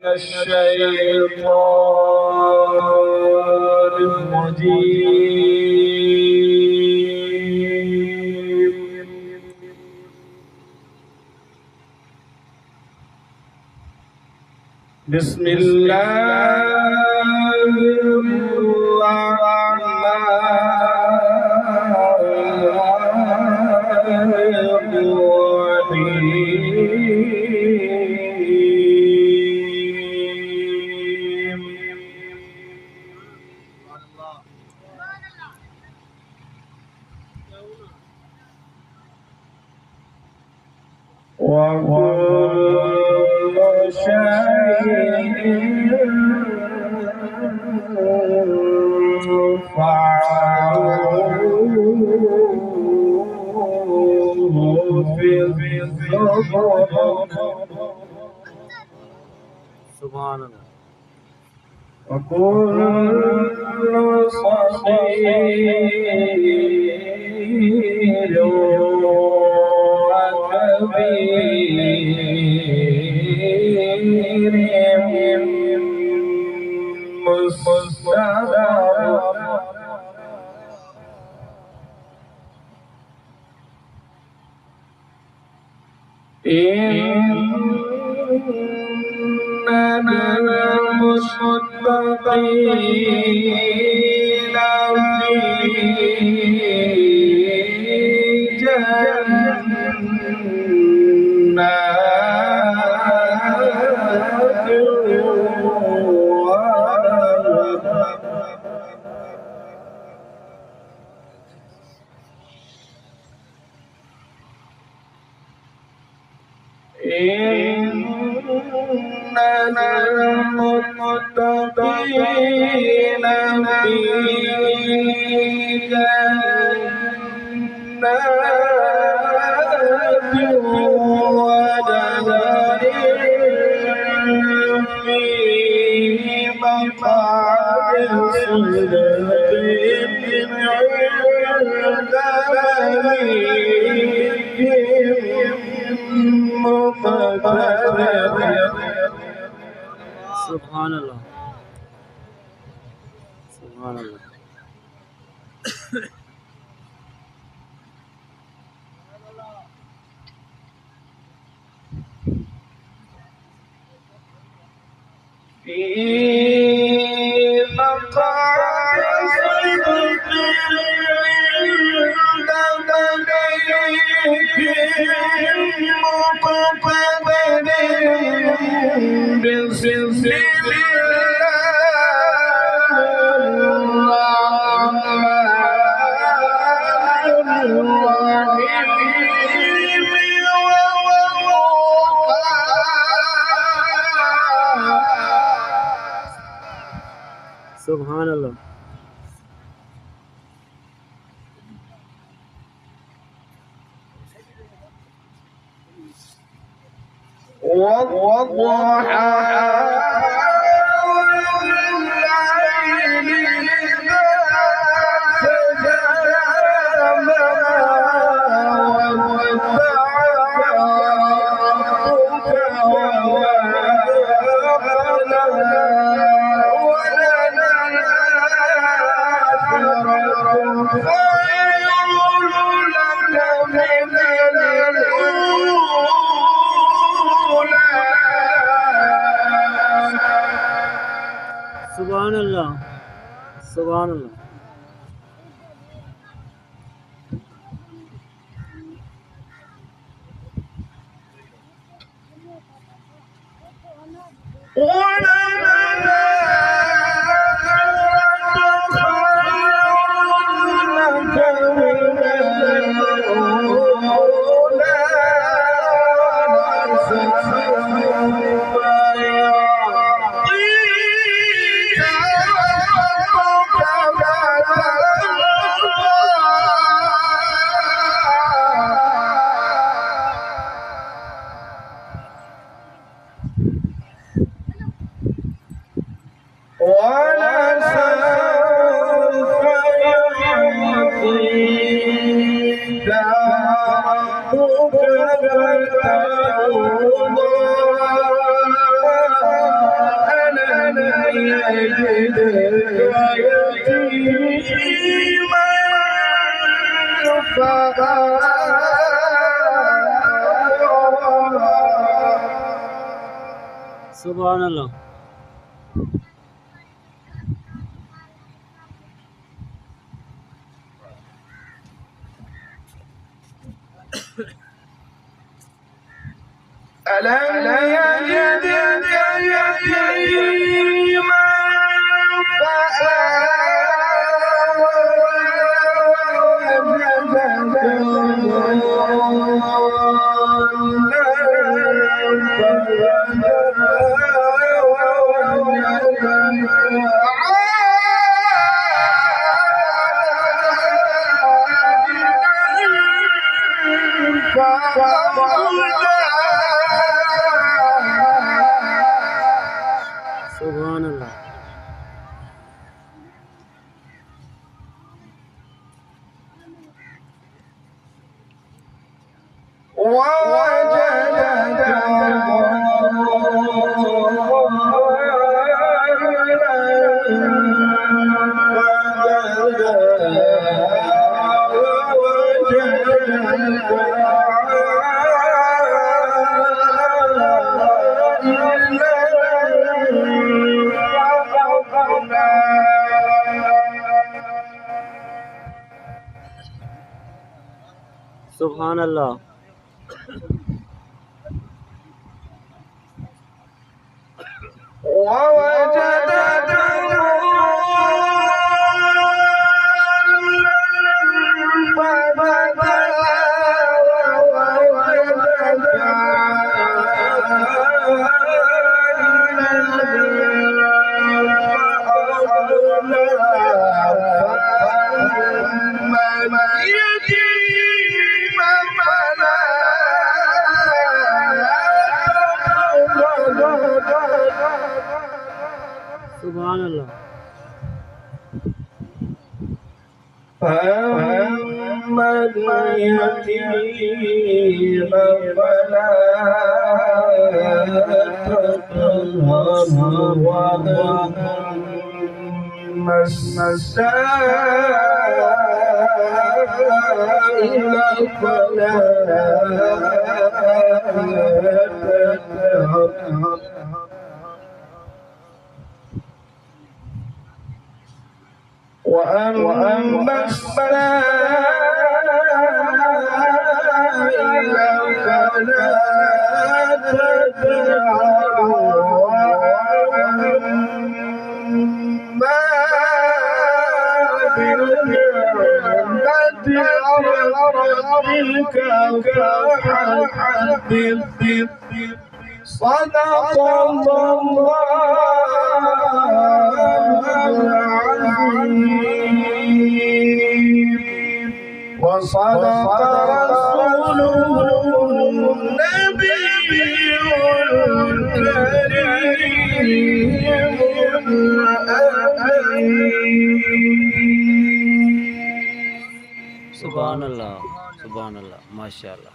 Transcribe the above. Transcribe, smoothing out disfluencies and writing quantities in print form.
الشيطان الرجيم. بسم الله الرحمن الرحيم. وكل شيء فعلوه في الزبر. سبحان الله. وكل صغير وكبير مستدر. إن المتقين في جنات إن المتقين في جنات ودنر في مقعد صدق عند مليك مقتدر. سبحان الله. سبحان الله. في مقعد صدق عند مليك مقتدر. بسم سبحان الله. والضحى والليل إذا سجى ما ودعك ربك وما قلى وللآخرة خير لك من الأولى. سبحان الله. سبحان الله. ولسوف يعطيك ربك فترضى. يجدك يتيما فآوى سبحان الله. ألم يجدك يتيما سبحان الله. سبحان الله. ووجدك سبحان الله. فأما اليتيم فلا تقهر وأما السائل فلا تنهر وأما السائل فلا تنهر وأما بنعمة ربك فحدث صدق الله العظيم وصدق رسوله النبي الكريم الأمين. سبحان الله. سبحان الله. ما شاء الله.